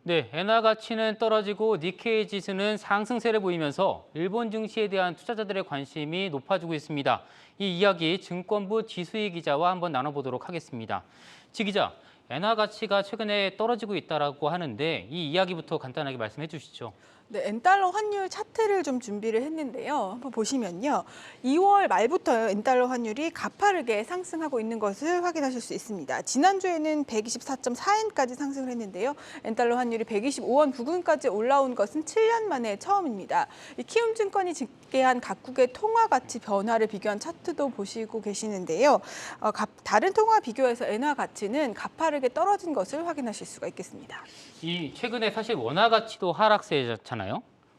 네, 엔화 가치는 떨어지고 니케이 지수는 상승세를 보이면서 일본 증시에 대한 투자자들의 관심이 높아지고 있습니다. 이 이야기 증권부 지수희 기자와 한번 나눠보도록 하겠습니다. 지 기자, 엔화 가치가 최근에 떨어지고 있다고 하는데 이 이야기부터 간단하게 말씀해 주시죠. 네, 엔달러 환율 차트를 좀 준비를 했는데요. 한번 보시면요. 2월 말부터 엔달러 환율이 가파르게 상승하고 있는 것을 확인하실 수 있습니다. 지난주에는 124.4엔까지 상승을 했는데요. 엔달러 환율이 125원 부근까지 올라온 것은 7년 만에 처음입니다. 이 키움증권이 집계한 각국의 통화 가치 변화를 비교한 차트도 보시고 계시는데요. 다른 통화 비교에서 엔화 가치는 가파르게 떨어진 것을 확인하실 수가 있겠습니다. 이 최근에 사실 원화 가치도 하락세잖아요.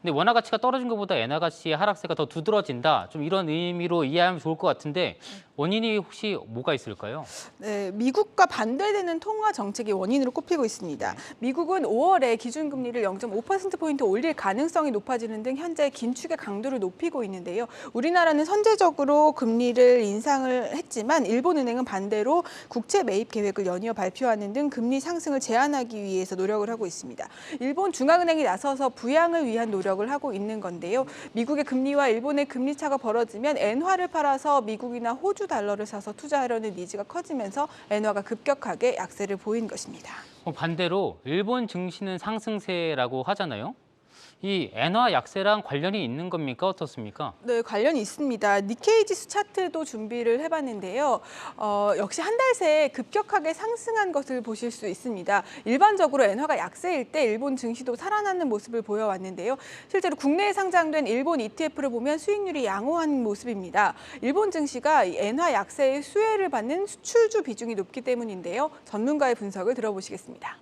근데 원화 가치가 떨어진 것보다 엔화 가치의 하락세가 더 두드러진다. 좀 이런 의미로 이해하면 좋을 것 같은데 원인이 혹시 뭐가 있을까요? 네, 미국과 반대되는 통화 정책이 원인으로 꼽히고 있습니다. 네. 미국은 5월에 기준금리를 0.5%포인트 올릴 가능성이 높아지는 등 현재 긴축의 강도를 높이고 있는데요. 우리나라는 선제적으로 금리를 인상을 했지만 일본은행은 반대로 국채 매입 계획을 연이어 발표하는 등 금리 상승을 제한하기 위해서 노력을 하고 있습니다. 일본 중앙은행이 나서서 부양을 위한 노력을 하고 있는 건데요. 미국의 금리와 일본의 금리 차가 벌어지면 엔화를 팔아서 미국이나 호주 달러를 사서 투자하려는 니즈가 커지면서 엔화가 급격하게 약세를 보인 것입니다. 반대로 일본 증시는 상승세라고 하잖아요. 이 엔화 약세랑 관련이 있는 겁니까? 어떻습니까? 네, 관련이 있습니다. 니케이 지수 차트도 준비를 해봤는데요. 역시 한 달 새에 급격하게 상승한 것을 보실 수 있습니다. 일반적으로 엔화가 약세일 때 일본 증시도 살아나는 모습을 보여왔는데요. 실제로 국내에 상장된 일본 ETF를 보면 수익률이 양호한 모습입니다. 일본 증시가 이 엔화 약세의 수혜를 받는 수출주 비중이 높기 때문인데요. 전문가의 분석을 들어보시겠습니다.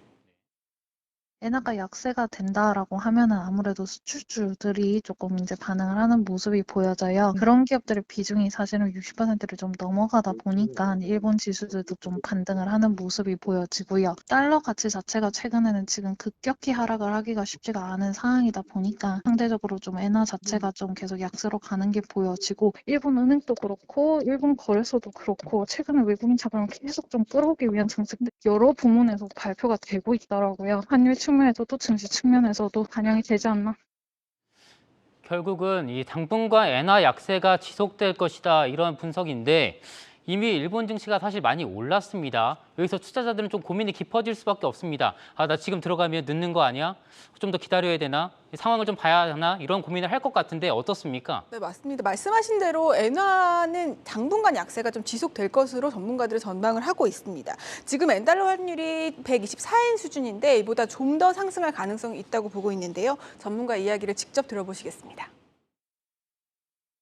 엔화가 약세가 된다라고 하면은 아무래도 수출주들이 조금 이제 반응을 하는 모습이 보여져요. 그런 기업들의 비중이 사실은 60%를 좀 넘어가다 보니까 일본 지수들도 좀 반등을 하는 모습이 보여지고요. 달러 가치 자체가 최근에는 지금 급격히 하락을 하기가 쉽지가 않은 상황이다 보니까 상대적으로 좀 엔화 자체가 좀 계속 약세로 가는 게 보여지고 일본 은행도 그렇고 일본 거래소도 그렇고 최근에 외국인 자금을 계속 좀 끌어오기 위한 정책들 여러 부문에서 발표가 되고 있더라고요. 환율 측면에서도 증시 측면에서도 반영이 되지 않나. 결국은 이 당분간 엔화 약세가 지속될 것이다 이런 분석인데 이미 일본 증시가 사실 많이 올랐습니다. 여기서 투자자들은 좀 고민이 깊어질 수밖에 없습니다. 아, 나 지금 들어가면 늦는 거 아니야? 좀 더 기다려야 되나? 상황을 좀 봐야 하나? 이런 고민을 할 것 같은데 어떻습니까? 네, 맞습니다. 말씀하신 대로 엔화는 당분간 약세가 좀 지속될 것으로 전문가들은 전망을 하고 있습니다. 지금 엔달러 환율이 124엔 수준인데 이보다 좀 더 상승할 가능성이 있다고 보고 있는데요. 전문가 이야기를 직접 들어보시겠습니다.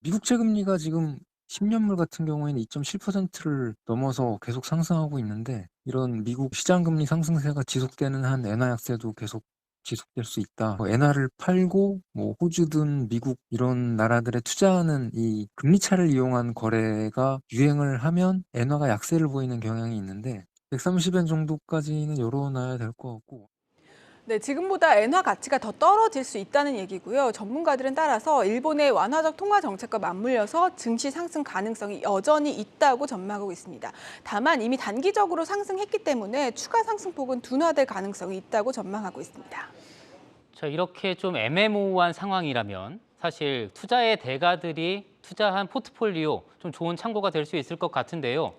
미국 채금리가 지금 10년물 같은 경우에는 2.7%를 넘어서 계속 상승하고 있는데 이런 미국 시장 금리 상승세가 지속되는 한 엔화 약세도 계속 지속될 수 있다. 엔화를 팔고 호주든 미국 이런 나라들에 투자하는 이 금리 차를 이용한 거래가 유행을 하면 엔화가 약세를 보이는 경향이 있는데 130엔 정도까지는 열어놔야 될 것 같고 네, 지금보다 엔화 가치가 더 떨어질 수 있다는 얘기고요. 전문가들은 따라서 일본의 완화적 통화 정책과 맞물려서 증시 상승 가능성이 여전히 있다고 전망하고 있습니다. 다만 이미 단기적으로 상승했기 때문에 추가 상승폭은 둔화될 가능성이 있다고 전망하고 있습니다. 자, 이렇게 좀 애매모호한 상황이라면 사실 투자의 대가들이 투자한 포트폴리오 좀 좋은 참고가 될 수 있을 것 같은데요.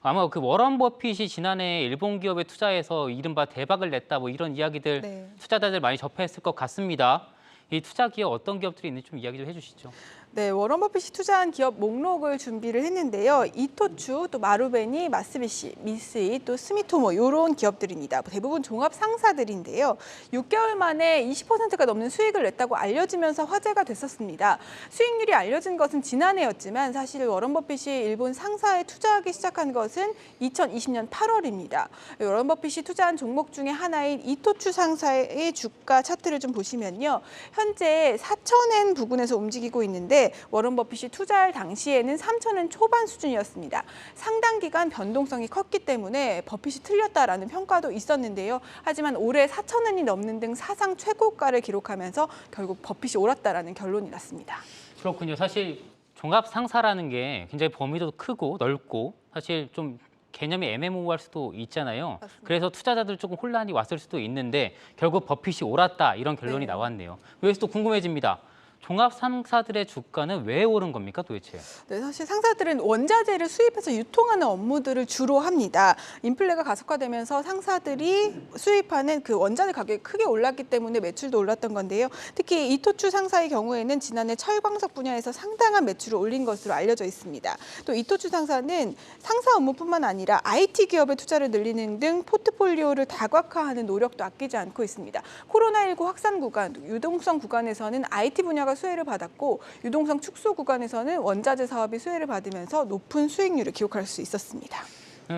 아마 그 워런 버핏이 지난해 일본 기업에 투자해서 이른바 대박을 냈다 뭐 이런 이야기들 네. 투자자들 많이 접했을 것 같습니다. 이 투자 기업 어떤 기업들이 있는지 좀 이야기 좀 해주시죠. 네, 워런 버핏이 투자한 기업 목록을 준비를 했는데요. 이토추, 또 마루베니, 마쓰비시, 미쓰이, 또 스미토모 이런 기업들입니다. 대부분 종합 상사들인데요. 6개월 만에 20%가 넘는 수익을 냈다고 알려지면서 화제가 됐었습니다. 수익률이 알려진 것은 지난해였지만 사실 워런 버핏이 일본 상사에 투자하기 시작한 것은 2020년 8월입니다. 워런 버핏이 투자한 종목 중에 하나인 이토추 상사의 주가 차트를 좀 보시면요. 현재 4,000엔 부근에서 움직이고 있는데 워런 버핏이 투자할 당시에는 3,000엔 초반 수준이었습니다. 상당 기간 변동성이 컸기 때문에 버핏이 틀렸다라는 평가도 있었는데요. 하지만 올해 4,000엔이 넘는 등 사상 최고가를 기록하면서 결국 버핏이 옳았다라는 결론이 났습니다. 그렇군요. 사실 종합 상사라는 게 굉장히 범위도 크고 넓고 사실 좀 개념이 애매모호할 수도 있잖아요. 맞습니다. 그래서 투자자들 조금 혼란이 왔을 수도 있는데 결국 버핏이 옳았다 이런 결론이 네. 나왔네요. 여기서 또 궁금해집니다. 종합 상사들의 주가는 왜 오른 겁니까 도대체? 네, 사실 상사들은 원자재를 수입해서 유통하는 업무들을 주로 합니다. 인플레가 가속화되면서 상사들이 수입하는 그 원자재 가격이 크게 올랐기 때문에 매출도 올랐던 건데요. 특히 이토추 상사의 경우에는 지난해 철광석 분야에서 상당한 매출을 올린 것으로 알려져 있습니다. 또 이토추 상사는 상사 업무뿐만 아니라 IT 기업의 투자를 늘리는 등 포트폴리오를 다각화하는 노력도 아끼지 않고 있습니다. 코로나19 확산 구간, 유동성 구간에서는 IT 분야가 수혜를 받았고 유동성 축소 구간에서는 원자재 사업이 수혜를 받으면서 높은 수익률을 기록할 수 있었습니다.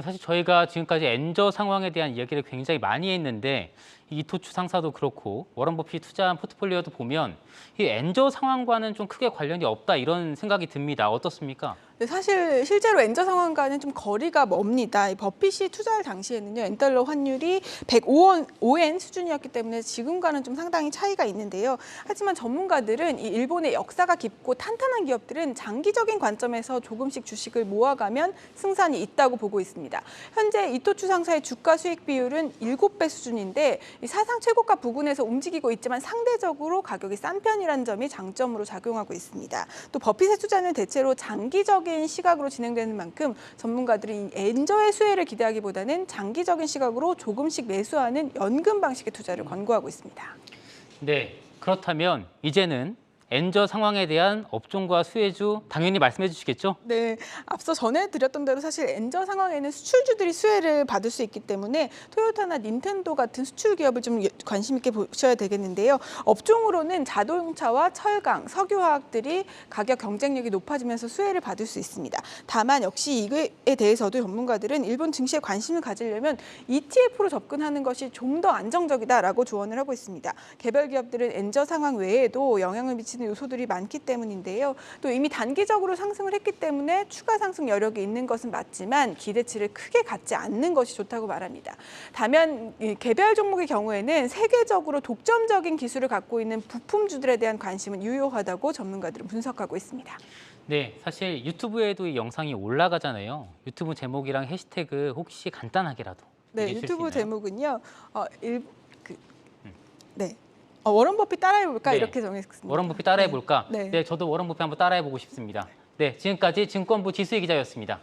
사실 저희가 지금까지 엔저 상황에 대한 이야기를 굉장히 많이 했는데 이토추 상사도 그렇고 워런 버핏이 투자한 포트폴리오도 보면 이 엔저 상황과는 좀 크게 관련이 없다 이런 생각이 듭니다. 어떻습니까? 네, 사실 실제로 엔저 상황과는 좀 거리가 멉니다. 이 버핏이 투자할 당시에는요, 엔달러 환율이 105엔 수준이었기 때문에 지금과는 좀 상당히 차이가 있는데요. 하지만 전문가들은 이 일본의 역사가 깊고 탄탄한 기업들은 장기적인 관점에서 조금씩 주식을 모아가면 승산이 있다고 보고 있습니다. 현재 이토추 상사의 주가 수익 비율은 7배 수준인데 이 사상 최고가 부근에서 움직이고 있지만 상대적으로 가격이 싼 편이라는 점이 장점으로 작용하고 있습니다. 또 버핏의 투자는 대체로 장기적인 시각으로 진행되는 만큼 전문가들이 이 엔저의 수혜를 기대하기보다는 장기적인 시각으로 조금씩 매수하는 연금 방식의 투자를 권고하고 있습니다. 네, 그렇다면 이제는 엔저 상황에 대한 업종과 수혜주 당연히 말씀해 주시겠죠? 네, 앞서 전해드렸던 대로 사실 엔저 상황에는 수출주들이 수혜를 받을 수 있기 때문에 토요타나 닌텐도 같은 수출 기업을 좀 관심 있게 보셔야 되겠는데요. 업종으로는 자동차와 철강, 석유화학들이 가격 경쟁력이 높아지면서 수혜를 받을 수 있습니다. 다만 역시 이거에 대해서도 전문가들은 일본 증시에 관심을 가지려면 ETF로 접근하는 것이 좀 더 안정적이다라고 조언을 하고 있습니다. 개별 기업들은 엔저 상황 외에도 영향을 미치는 요소들이 많기 때문인데요. 또 이미 단기적으로 상승을 했기 때문에 추가 상승 여력이 있는 것은 맞지만 기대치를 크게 갖지 않는 것이 좋다고 말합니다. 다만 이 개별 종목의 경우에는 세계적으로 독점적인 기술을 갖고 있는 부품주들에 대한 관심은 유효하다고 전문가들은 분석하고 있습니다. 네, 사실 유튜브에도 이 영상이 올라가잖아요. 유튜브 제목이랑 해시태그 혹시 간단하게라도 네, 얘기해 주실 수 유튜브 있나요? 제목은요. 네. 워런 버핏 따라해볼까 네. 이렇게 정했습니다. 워런 버핏 따라해 볼까? 네. 네, 저도 워런 버핏 한번 따라해 보고 싶습니다. 네, 지금까지 증권부 지수희 기자였습니다.